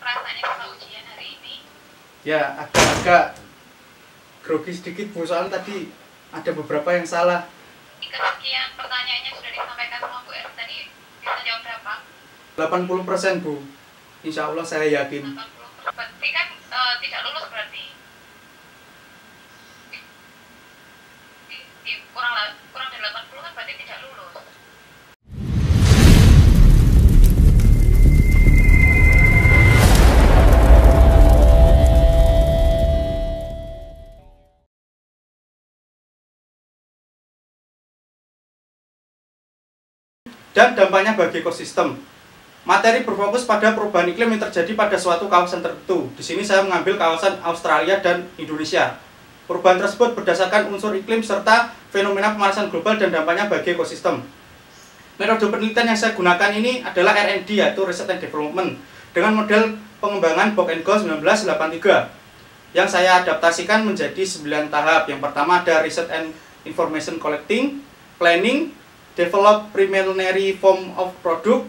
rasanya kalau ujian hari ini? Ya, agak-agak grogi sedikit Bu, soalnya tadi ada beberapa yang salah. Kesekian pertanyaannya sudah disampaikan sama Bu Er tadi, bisa jawab berapa? 80% Bu. Insya Allah saya yakin. 80%. Berarti kan tidak lulus berarti. Kurang dari 80 kan berarti tidak lulus. Dan dampaknya bagi ekosistem. Materi berfokus pada perubahan iklim yang terjadi pada suatu kawasan tertentu. Di sini saya mengambil kawasan Australia dan Indonesia. Perubahan tersebut berdasarkan unsur iklim serta fenomena pemanasan global dan dampaknya bagi ekosistem. Metode penelitian yang saya gunakan ini adalah R&D, yaitu Research and Development, dengan model pengembangan Bock and Goal 1983 yang saya adaptasikan menjadi 9 tahap. Yang pertama ada Research and Information Collecting, Planning, Develop Preliminary Form of Product,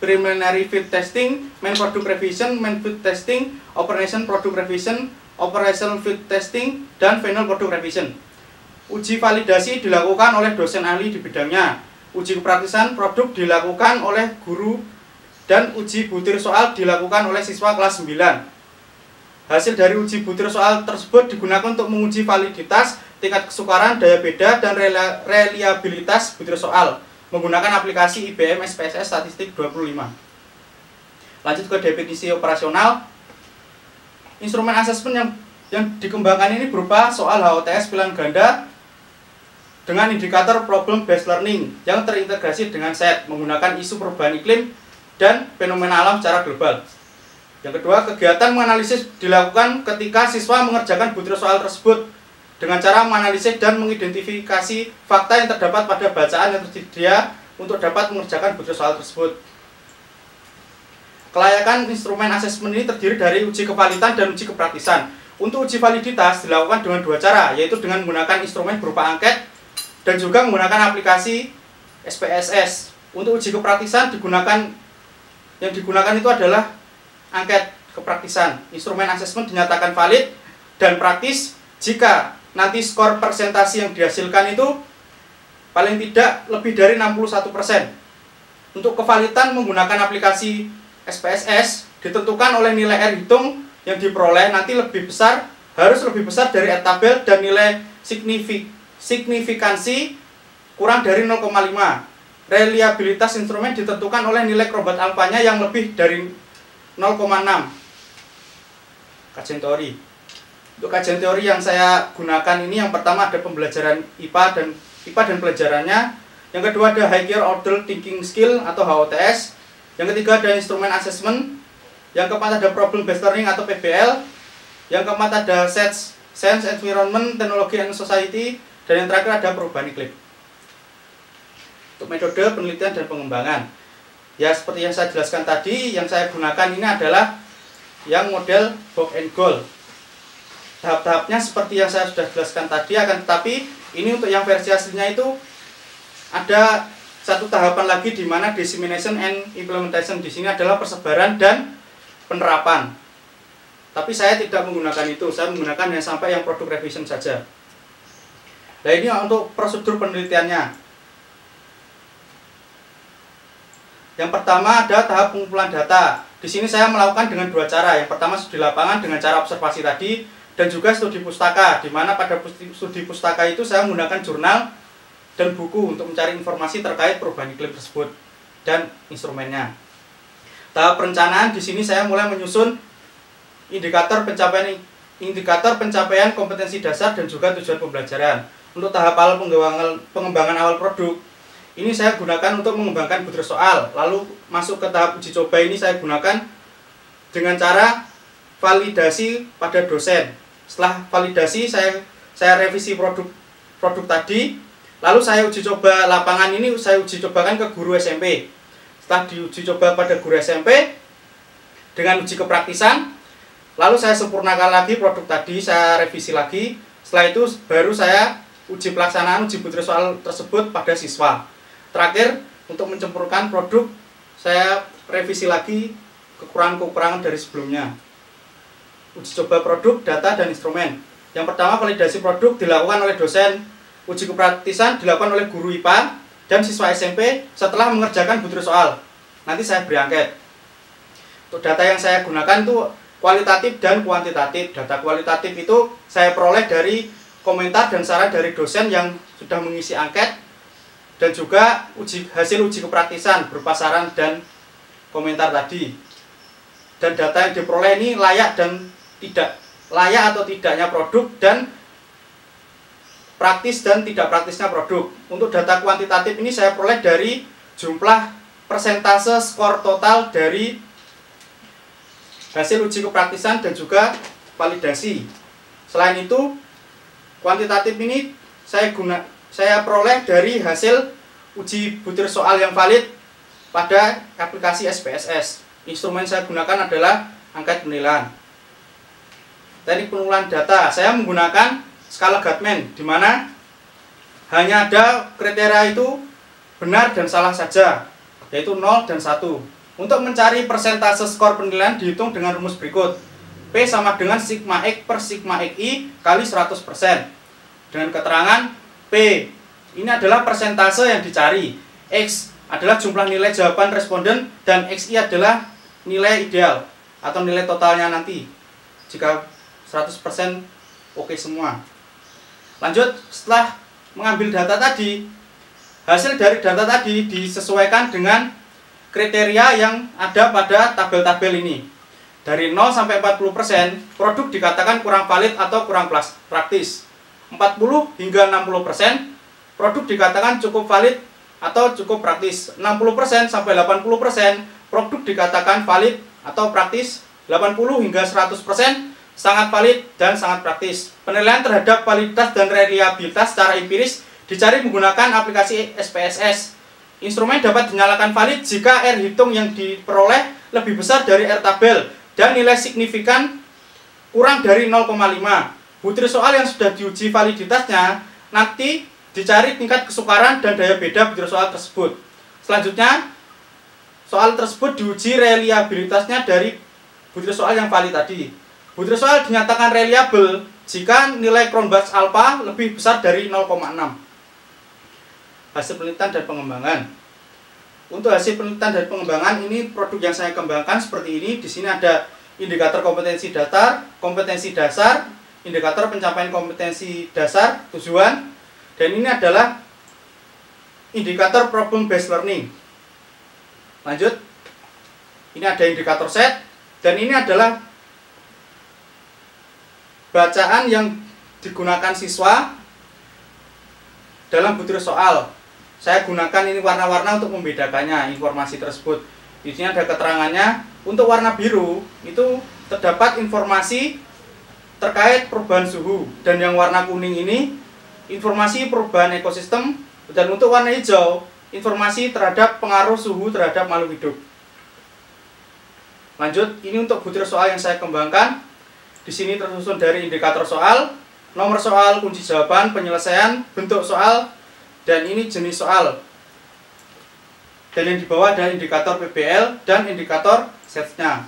Preliminary Fit Testing, Main Product Revision, Main Fit Testing, Operation Product Revision, Operational Fit Testing, dan Final Product Revision. Uji validasi dilakukan oleh dosen ahli di bidangnya. Uji kepraktisan produk dilakukan oleh guru, dan uji butir soal dilakukan oleh siswa kelas 9. Hasil dari uji butir soal tersebut digunakan untuk menguji validitas, tingkat kesukaran, daya beda, dan reliabilitas butir soal menggunakan aplikasi IBM SPSS Statistik 25. Lanjut ke definisi operasional. Instrumen asesmen yang dikembangkan ini berupa soal HOTS pilihan ganda dengan indikator problem based learning yang terintegrasi dengan SET menggunakan isu perubahan iklim dan fenomena alam secara global. Yang kedua, kegiatan menganalisis dilakukan ketika siswa mengerjakan butir soal tersebut dengan cara menganalisis dan mengidentifikasi fakta yang terdapat pada bacaan yang tersedia untuk dapat mengerjakan butir soal tersebut. Kelayakan instrumen asesmen ini terdiri dari uji kevaliditan dan uji kepraktisan. Untuk uji validitas dilakukan dengan 2 cara, yaitu dengan menggunakan instrumen berupa angket dan juga menggunakan aplikasi SPSS. Untuk uji kepraktisan yang digunakan itu adalah angket kepraktisan. Instrumen asesmen dinyatakan valid dan praktis jika nanti skor persentase yang dihasilkan itu paling tidak lebih dari 61%. Untuk kevaliditan menggunakan aplikasi SPSS ditentukan oleh nilai R hitung yang diperoleh nanti harus lebih besar dari R tabel dan nilai signifikansi kurang dari 0,5. Reliabilitas instrumen ditentukan oleh nilai Crombad alfanya yang lebih dari 0,6. Kajian teori. Untuk kajian teori yang saya gunakan ini, yang pertama ada pembelajaran IPA dan pelajarannya. Yang kedua ada Higher Order Thinking Skill atau HOTS. Yang ketiga ada instrumen assessment. Yang keempat ada Problem Based Learning atau PBL. Yang keempat ada Science, Environment, Technology and Society. Dan yang terakhir ada perubahan iklim. Untuk metode penelitian dan pengembangan, ya seperti yang saya jelaskan tadi, yang saya gunakan ini adalah yang model Bock and Goal. Tahap-tahapnya seperti yang saya sudah jelaskan tadi, akan tetapi ini untuk yang versi aslinya itu ada satu tahapan lagi di mana dissemination and implementation. Di sini adalah persebaran dan penerapan. Tapi saya tidak menggunakan itu, saya menggunakan yang sampai yang product revision saja. Nah, ini untuk prosedur penelitiannya. Yang pertama ada tahap pengumpulan data. Di sini saya melakukan dengan 2 cara. Yang pertama studi lapangan dengan cara observasi tadi, dan juga studi pustaka, di mana pada studi pustaka itu saya menggunakan jurnal dan buku untuk mencari informasi terkait perubahan iklim tersebut dan instrumennya. Tahap perencanaan, di sini saya mulai menyusun indikator pencapaian kompetensi dasar dan juga tujuan pembelajaran. Untuk tahap awal pengembangan awal produk, ini saya gunakan untuk mengembangkan butir soal. Lalu masuk ke tahap uji coba, ini saya gunakan dengan cara validasi pada dosen. Setelah validasi saya revisi produk tadi, lalu saya uji coba lapangan ini, saya uji cobakan ke guru SMP. Setelah diuji coba pada guru SMP dengan uji kepraktisan, lalu saya sempurnakan lagi produk tadi, saya revisi lagi. Setelah itu baru saya uji pelaksanaan uji butir soal tersebut pada siswa. Terakhir, untuk menyempurnakan produk, saya revisi lagi kekurangan-kekurangan dari sebelumnya. Uji coba produk, data, dan instrumen. Yang pertama, validasi produk dilakukan oleh dosen. Uji kepraktisan dilakukan oleh guru IPA dan siswa SMP setelah mengerjakan butir soal. Nanti saya beri angket. Untuk data yang saya gunakan itu kualitatif dan kuantitatif. Data kualitatif itu saya peroleh dari komentar dan saran dari dosen yang sudah mengisi angket, dan juga hasil uji kepraktisan berupa saran dan komentar tadi. Dan data yang diperoleh ini layak atau tidaknya produk, dan praktis dan tidak praktisnya produk. Untuk data kuantitatif ini saya peroleh dari jumlah persentase skor total dari hasil uji kepraktisan dan juga validasi. Selain itu, kuantitatif ini saya peroleh dari hasil uji butir soal yang valid pada aplikasi SPSS. Instrumen saya gunakan adalah angket penilaian. Teknik pengumpulan data, saya menggunakan skala Gatman, di mana hanya ada kriteria itu benar dan salah saja, yaitu 0 dan 1. Untuk mencari persentase skor penilaian dihitung dengan rumus berikut. P sama dengan sigma X per sigma XI kali 100%. Dengan keterangan P ini adalah persentase yang dicari, X adalah jumlah nilai jawaban responden, dan XI adalah nilai ideal atau nilai totalnya nanti jika 100% oke semua. Lanjut, setelah mengambil data tadi, hasil dari data tadi disesuaikan dengan kriteria yang ada pada tabel-tabel ini. Dari 0 sampai 40%, produk dikatakan kurang valid atau kurang praktis. 40 hingga 60%, produk dikatakan cukup valid atau cukup praktis. 60% sampai 80%, produk dikatakan valid atau praktis. 80 hingga 100%, sangat valid dan sangat praktis. Penilaian terhadap validitas dan reliabilitas secara empiris dicari menggunakan aplikasi SPSS. Instrumen dapat dinyalakan valid jika R hitung yang diperoleh lebih besar dari R tabel dan nilai signifikan kurang dari 0,5. Butir soal yang sudah diuji validitasnya nanti dicari tingkat kesukaran dan daya beda butir soal tersebut. Selanjutnya, soal tersebut diuji reliabilitasnya dari butir soal yang valid tadi. Butir soal dinyatakan reliable jika nilai Cronbach's alpha lebih besar dari 0,6. Hasil penelitian dan pengembangan. Untuk hasil penelitian dan pengembangan ini produk yang saya kembangkan seperti ini. Di sini ada indikator kompetensi dasar, indikator pencapaian kompetensi dasar, tujuan, dan ini adalah indikator problem based learning. Lanjut, ini ada indikator set, dan ini adalah bacaan yang digunakan siswa dalam butir soal. Saya gunakan ini warna-warna untuk membedakannya informasi tersebut. Di sini ada keterangannya. Untuk warna biru itu terdapat informasi terkait perubahan suhu, dan yang warna kuning ini informasi perubahan ekosistem, dan untuk warna hijau informasi terhadap pengaruh suhu terhadap makhluk hidup. Lanjut, ini untuk butir soal yang saya kembangkan. Di sini tersusun dari indikator soal, nomor soal, kunci jawaban, penyelesaian, bentuk soal, dan ini jenis soal. Dan yang di bawah ada indikator PBL dan indikator sets-nya.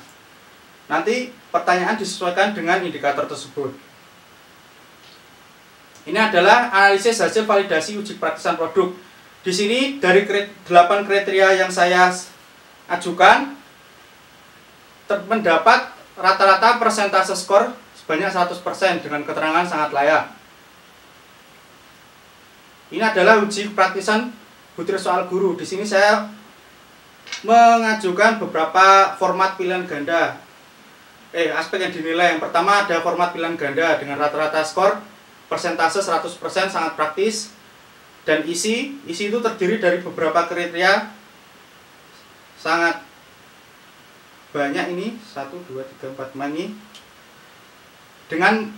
Nanti pertanyaan disesuaikan dengan indikator tersebut. Ini adalah analisis hasil validasi uji praktisan produk. Di sini dari 8 kriteria yang saya ajukan terdapat rata-rata persentase skor sebanyak 100% dengan keterangan sangat layak. Ini adalah uji praktisan butir soal guru. Di sini saya mengajukan beberapa format pilihan ganda. Aspek yang dinilai. Yang pertama ada format pilihan ganda dengan rata-rata skor persentase 100% sangat praktis, dan isi itu terdiri dari beberapa kriteria sangat banyak ini, 1, 2, 3, 4, 5 ini. Dengan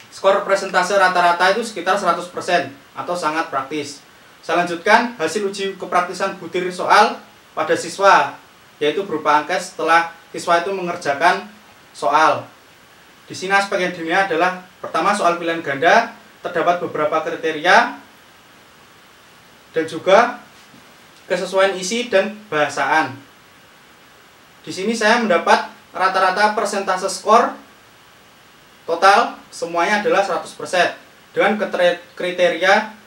skor persentase rata-rata itu sekitar 100% atau sangat praktis. Saya lanjutkan hasil uji kepraktisan butir soal pada siswa, yaitu berupa angket setelah siswa itu mengerjakan soal. Di sini aspek yang dinilai adalah pertama soal pilihan ganda, terdapat beberapa kriteria, dan juga kesesuaian isi dan bahasaan. Di sini saya mendapat rata-rata persentase skor total semuanya adalah 100% dengan kriteria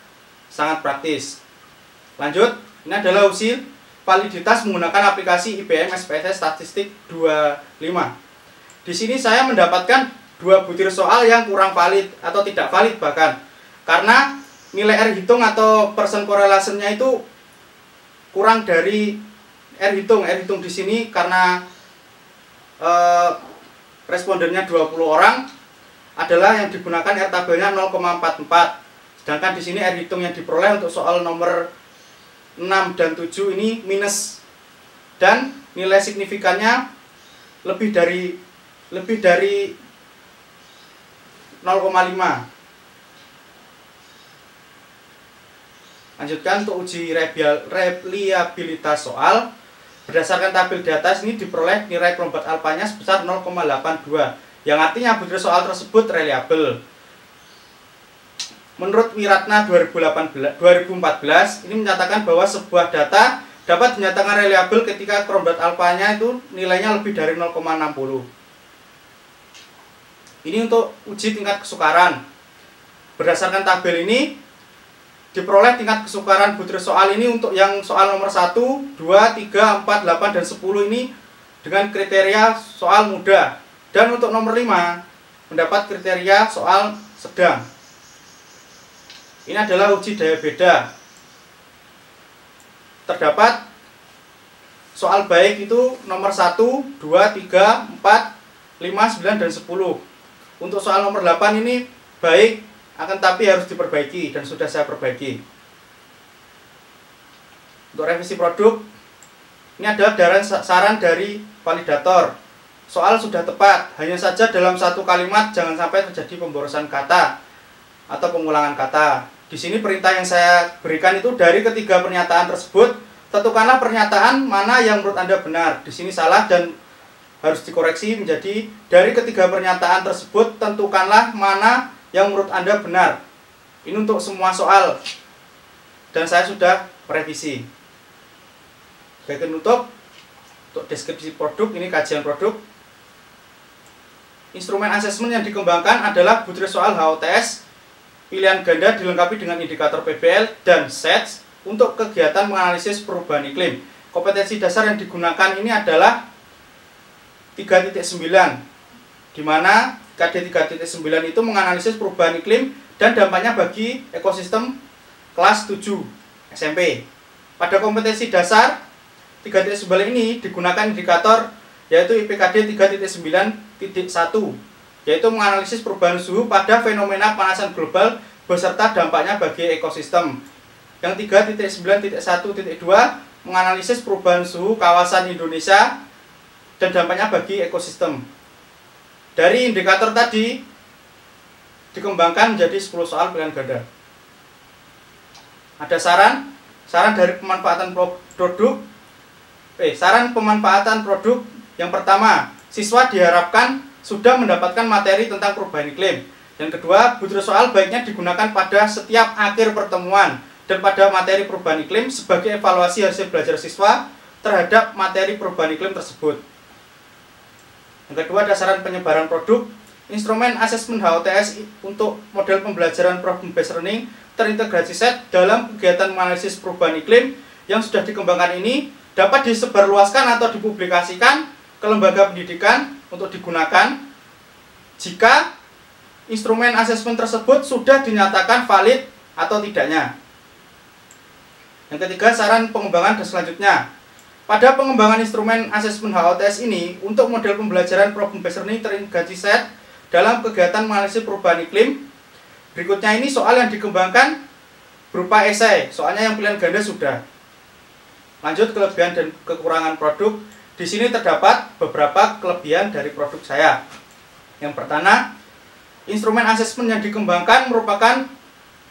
sangat praktis. Lanjut, ini adalah uji validitas menggunakan aplikasi IBM SPSS Statistik 25. Di sini saya mendapatkan 2 butir soal yang kurang valid atau tidak valid bahkan. Karena nilai R hitung atau percent correlation-nya itu kurang dari R hitung. R hitung di sini karena respondennya 20 orang adalah yang digunakan R tabelnya 0,44. Sedangkan di sini R hitung yang diperoleh untuk soal nomor 6 dan 7 ini minus. Dan nilai signifikannya lebih dari 0,5. Lanjutkan untuk uji reliabilitas soal. Berdasarkan tabel di atas ini diperoleh nilai kelompok alfanya sebesar 0,82, yang artinya butir soal tersebut reliabel. Menurut Wiratna 2014 ini menyatakan bahwa sebuah data dapat dinyatakan reliabel ketika kelompok alfanya itu nilainya lebih dari 0,60. Ini untuk uji tingkat kesukaran. Berdasarkan tabel ini diperoleh tingkat kesukaran butir soal ini untuk yang soal nomor 1, 2, 3, 4, 8, dan 10 ini dengan kriteria soal mudah. Dan untuk nomor 5 mendapat kriteria soal sedang. Ini adalah uji daya beda. Terdapat soal baik itu nomor 1, 2, 3, 4, 5, 9, dan 10. Untuk soal nomor 8 ini baik, akan tapi harus diperbaiki dan sudah saya perbaiki. Untuk revisi produk, ini adalah saran dari validator. Soal sudah tepat, hanya saja dalam satu kalimat jangan sampai terjadi pemborosan kata atau pengulangan kata. Di sini perintah yang saya berikan itu dari ketiga pernyataan tersebut, tentukanlah pernyataan mana yang menurut Anda benar. Di sini salah dan harus dikoreksi menjadi dari ketiga pernyataan tersebut, tentukanlah mana yang menurut Anda benar. Ini untuk semua soal dan saya sudah merevisi. Sebagai penutup, untuk deskripsi produk, ini kajian produk. Instrumen asesmen yang dikembangkan adalah butir soal HOTS pilihan ganda dilengkapi dengan indikator PBL dan SETS untuk kegiatan menganalisis perubahan iklim. Kompetensi dasar yang digunakan ini adalah 3.9, di mana KD 3.9 itu menganalisis perubahan iklim dan dampaknya bagi ekosistem kelas 7 SMP. Pada kompetensi dasar 3.9 ini digunakan indikator yaitu IPKD 3.9.1, yaitu menganalisis perubahan suhu pada fenomena pemanasan global beserta dampaknya bagi ekosistem. Yang 3.9.1.2 menganalisis perubahan suhu kawasan Indonesia dan dampaknya bagi ekosistem. Dari indikator tadi dikembangkan menjadi 10 soal pilihan ganda. Ada saran dari pemanfaatan produk. Saran pemanfaatan produk yang pertama, siswa diharapkan sudah mendapatkan materi tentang perubahan iklim. Yang kedua, butir soal baiknya digunakan pada setiap akhir pertemuan dan pada materi perubahan iklim sebagai evaluasi hasil belajar siswa terhadap materi perubahan iklim tersebut. Yang kedua, dasaran penyebaran produk. Instrumen asesmen HOTS untuk model pembelajaran problem based learning terintegrasi set dalam kegiatan menganalisis perubahan iklim yang sudah dikembangkan ini dapat disebarluaskan atau dipublikasikan ke lembaga pendidikan untuk digunakan jika instrumen asesmen tersebut sudah dinyatakan valid atau tidaknya. Yang ketiga, saran pengembangan dan selanjutnya. Pada pengembangan instrumen asesmen HOTS ini, untuk model pembelajaran problem based learning terintegrasi set dalam kegiatan menganalisis perubahan iklim, berikutnya ini soal yang dikembangkan berupa esai. Soalnya yang pilihan ganda sudah. Lanjut, kelebihan dan kekurangan produk. Di sini terdapat beberapa kelebihan dari produk saya. Yang pertama, instrumen asesmen yang dikembangkan merupakan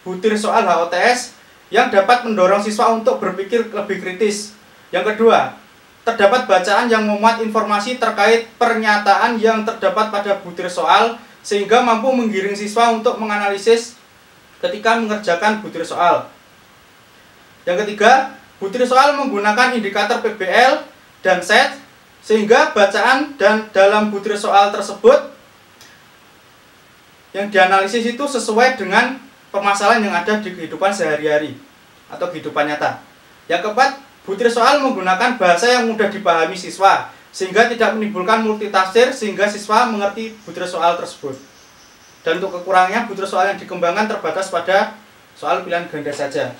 butir soal HOTS yang dapat mendorong siswa untuk berpikir lebih kritis. Yang kedua, terdapat bacaan yang memuat informasi terkait pernyataan yang terdapat pada butir soal sehingga mampu menggiring siswa untuk menganalisis ketika mengerjakan butir soal. Yang ketiga, butir soal menggunakan indikator PBL dan SET Sehingga bacaan dan dalam butir soal tersebut yang dianalisis itu sesuai dengan permasalahan yang ada di kehidupan sehari-hari atau kehidupan nyata. Yang keempat, butir soal menggunakan bahasa yang mudah dipahami siswa sehingga tidak menimbulkan multitafsir sehingga siswa mengerti butir soal tersebut. Dan untuk kekurangannya, butir soal yang dikembangkan terbatas pada soal pilihan ganda saja.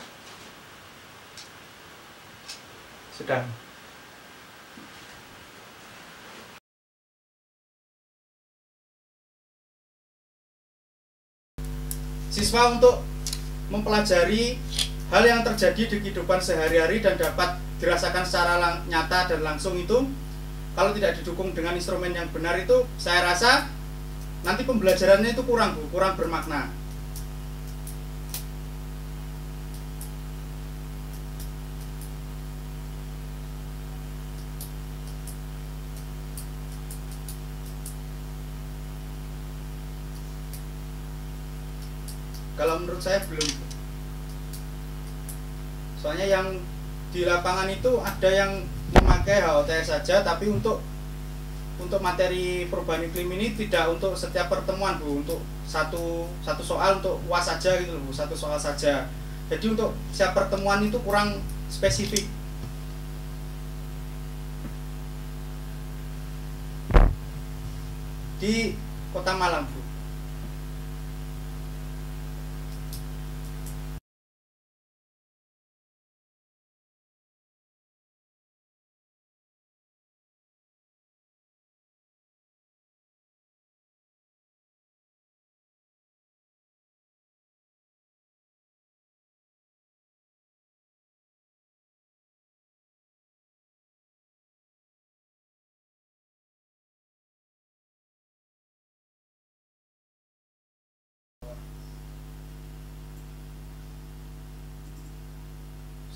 Sudah. Siswa untuk mempelajari hal yang terjadi di kehidupan sehari-hari dan dapat dirasakan secara nyata dan langsung itu, kalau tidak didukung dengan instrumen yang benar itu, saya rasa nanti pembelajarannya itu kurang bermakna. Kalau menurut saya belum. Soalnya yang di lapangan itu ada yang memakai HOTS saja, tapi untuk materi perubahan iklim ini tidak untuk setiap pertemuan, Bu. Untuk satu soal untuk UAS saja gitu, Bu. Satu soal saja. Jadi untuk setiap pertemuan itu kurang spesifik. Di Kota Malang, Bu.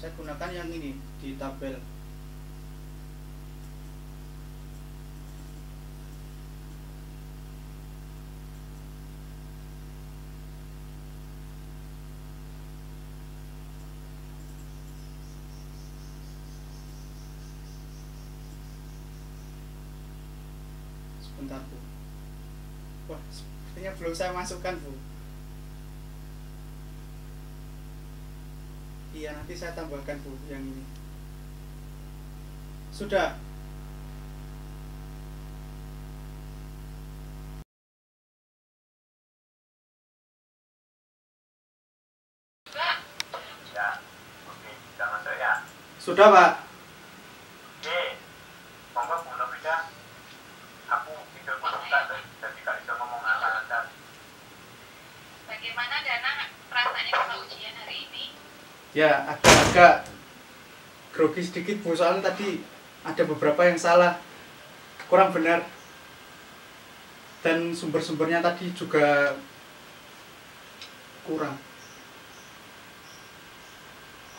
Saya gunakan yang ini di tabel. Sebentar, Bu. Wah, sepertinya belum saya masukkan, Bu. Iya, nanti saya tambahkan, Bu, yang ini. Sudah. Ya, oke, sudah masuk ya. Sudah, Pak. Oke, monggo Bu Novita. Aku tinggal buka jadi gak bisa ngomong lancar. Bagaimana Dana rasanya kalau ujian hari ini? Ya, agak grogi sedikit, Bu, soalnya tadi ada beberapa yang salah, kurang benar, dan sumber-sumbernya tadi juga kurang.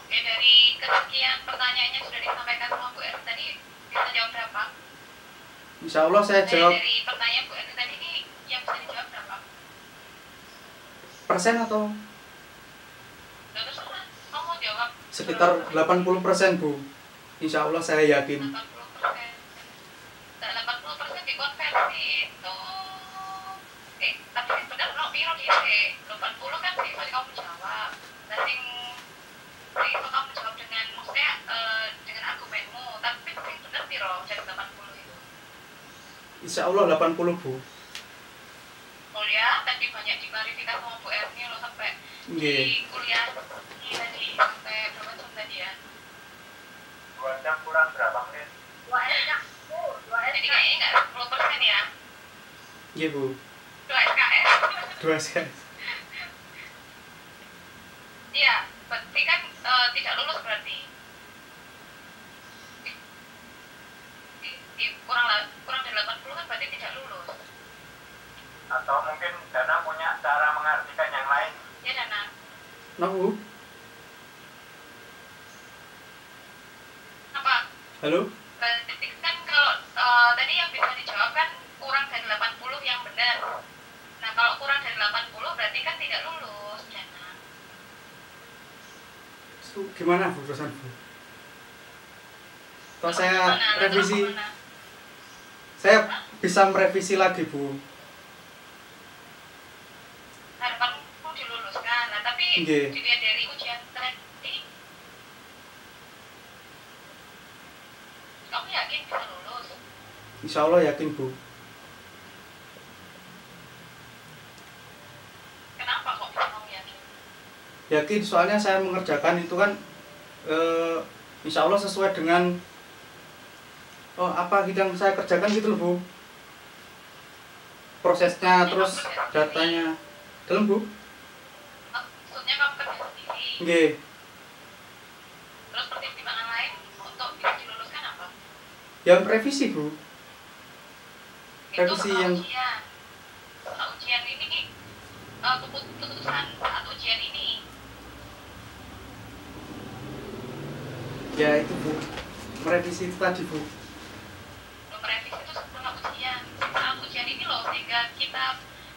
Oke, dari kesekian pertanyaannya sudah disampaikan sama Bu Eri tadi, bisa jawab berapa? Insya Allah saya jawab Dari pertanyaan Bu Eri tadi ini yang bisa dijawab berapa? persen atau Terus kamu jawab sekitar 80%, Bu. Insya Allah saya yakin. 80%. Nah, 80% dikonversi itu. Tapi sing bener no piro dia sih? 80 kan sih kalau kamu jawab. Nah, sing iso kamu jawab dengan maksudnya dengan argumenmu, tapi sing bener piro dari 80 itu? Insya Allah 80, Bu. Kuliah tadi banyak diklarifikasi sama Bu Erni lo sampai Nggih. di kuliah ini tadi sampai berapa jam tadi ya? 2 jam kurang berapa menit? 2 jam. Jadi kayaknya nggak 10% ya? Nggih, Bu. 2 SKS. 2 sekali. Iya, berarti kan tidak lulus berarti. Kurang dari 80 kan berarti tidak lulus. Atau mungkin Dana punya cara mengartikan yang lain? Ya Dana. Nah, Bu. Apa? Halo? Berarti kan kalau tadi yang bisa dijawab kan kurang dari 80 yang benar. Nah, kalau kurang dari 80 berarti kan tidak lulus, Dana. Gimana, Bu, terusan, Bu? Atau saya Gimana? revisi? Gimana? Saya bisa merevisi lagi, Bu. Harapanmu diluluskan. Nah, tapi Nggih. dilihat dari ujian tadi, kamu yakin bisa lulus? Insya Allah yakin, Bu. Kenapa kok bisa kamu yakin? Yakin soalnya saya mengerjakan itu kan insya Allah sesuai dengan apa yang saya kerjakan gitu loh, Bu. Prosesnya terus datanya. Dalam, Bu? Maksudnya kamu kerja sendiri. Nggih. Terus pertimbangan lain untuk bisa diluluskan apa? Yang revisi, Bu. Itu Revisi soal yang ujian. Soal ujian ini keputusan saat ujian ini. ya itu, Bu. Merevisi itu tadi, Bu. Merevisi itu setelah ujian. Saat ujian ini loh, sehingga kita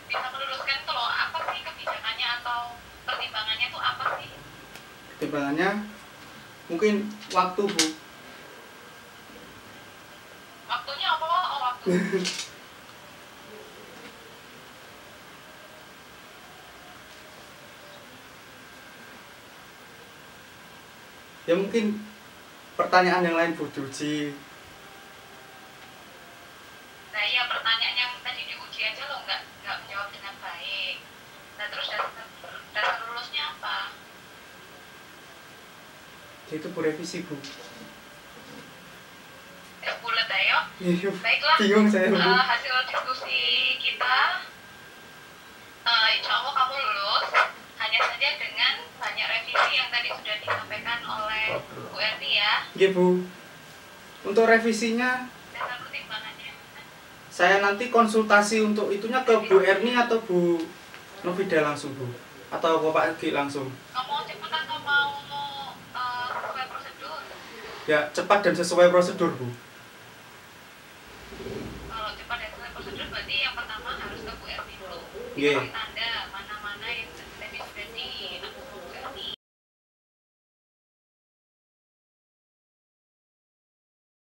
bisa meluluskan itu loh. Apa sih kebijakannya atau pertimbangannya itu apa sih? Pertimbangannya mungkin waktu, Bu. Waktunya apa? Oh, waktu. Ya mungkin pertanyaan yang lain, Bu, diuji. Nah iya, pertanyaan yang tadi diuji aja lo nggak menjawab dengan baik. Nah terus dasar lulusnya apa? Ya itu, Bu, revisi, Bu. Bulat ayo. Iya, Baiklah. bingung saya, Bu. Hasil diskusi kita, insya Allah kamu lulus. Hanya saja dengan banyak revisi yang tadi sudah disampaikan oleh Bu Erni ya. Nggih, Bu. Untuk revisinya Dasar pertimbangannya. saya nanti konsultasi untuk itunya ke Bu Erni atau Bu Novida langsung, Bu? Atau ke Pak Egi langsung? Kamu mau cepat atau mau sesuai prosedur? Ya, cepat dan sesuai prosedur, Bu. Kalau cepat dan sesuai prosedur berarti yang pertama harus ke Bu Erni dulu. Nggih. Dikasih tanda mana-mana yang tadi sudah diatur Bu Erni.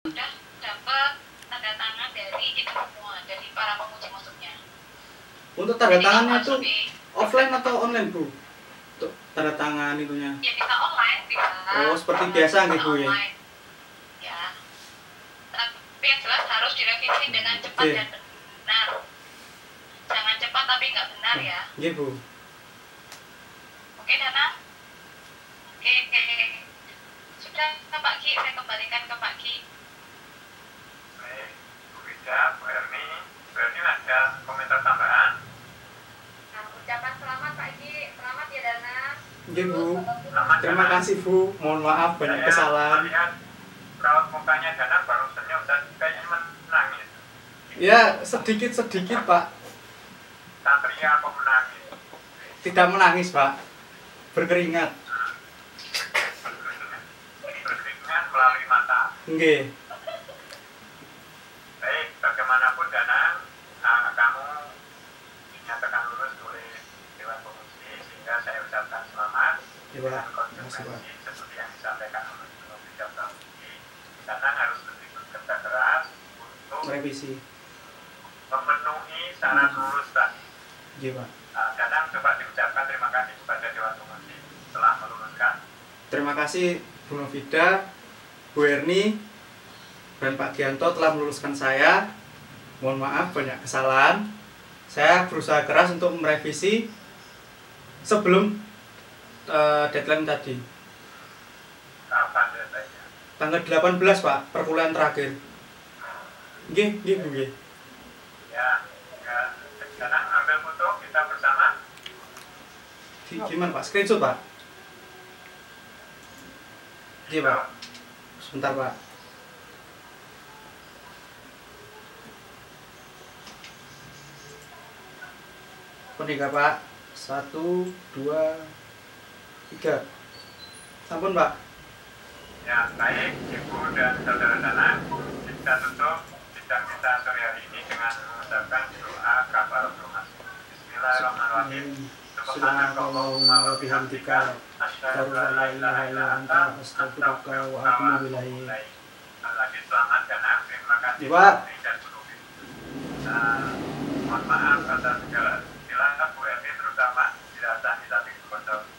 Sudah dapat tanda tangan dari kita semua, dari para penguji maksudnya. Untuk tanda Jadi tangannya kamu itu harus lebih- offline atau online, Bu? Untuk tanda tangan itunya. Ya bisa online, bisa. Oh, seperti biasa nggih, Bu, ya? Online. Ya. Tapi yang jelas harus direvisi dengan cepat Oke. dan benar. Jangan cepat tapi nggak benar ya. Nggih, Bu. Oke, Dana? Oke. Sudah, Pak Ki. Saya kembalikan ke Pak Ki. Baik, Bu Wida, Bu Erni. Bu Erni ada komentar tambahan? Nah, ucapan selamat Pak Ki. Selamat ya, Dana. Nggih, Bu. Selamat, Terima Dana. kasih, Bu. Mohon maaf banyak Saya kesalahan. melihat raut mukanya Dana baru senyum dan kayaknya menangis. Ya, sedikit-sedikit, Pak. Satria apa menangis? Tidak menangis, Pak. Berkeringat. Berkeringat melalui mata. Nggih. Baik, bagaimanapun Dana, kamu dinyatakan lulus oleh Dewan Penguji, sehingga saya ucapkan selamat Ya, Pak. dengan Terima kasih, Pak. konsekuensi seperti yang disampaikan oleh Bu Wida Pramuji. Dana harus lebih bekerja keras untuk Revisi. memenuhi syarat lulus tadi. Nggih, Pak. Dana coba diucapkan terima kasih kepada Dewan Penguji telah meluluskan. Terima kasih Bu Novida, Bu Erni, dan Pak Gianto telah meluluskan saya. Mohon maaf banyak kesalahan. Saya berusaha keras untuk merevisi sebelum deadline tadi. Kapan deadline-nya? Tanggal 18, Pak, perkuliahan terakhir. Nggih, nggih, Bu, nggih. Ya, Dana ambil foto kita bersama. Gimana, Pak? Screenshot, Pak? Nggih, Pak. Sebentar, Pak. Penika, Pak. 1, 2, 3. Sampun, Pak. Ya, baik, Ibu dan Saudara Dana, kita tutup sidang kita sore hari ini dengan mengucapkan doa kafaratul masjid. Bismillahirrahmanirrahim. Subhanakallahumma wa bihamdika asyhadu an la ilaha illa anta astaghfiruka wa atubu ilaik. Lagi selamat Dana, terima kasih. Ya, Pak. Dan Bu Novida. atas segala. Silakan Bu Emi terutama tidak tadi tapi sponsor.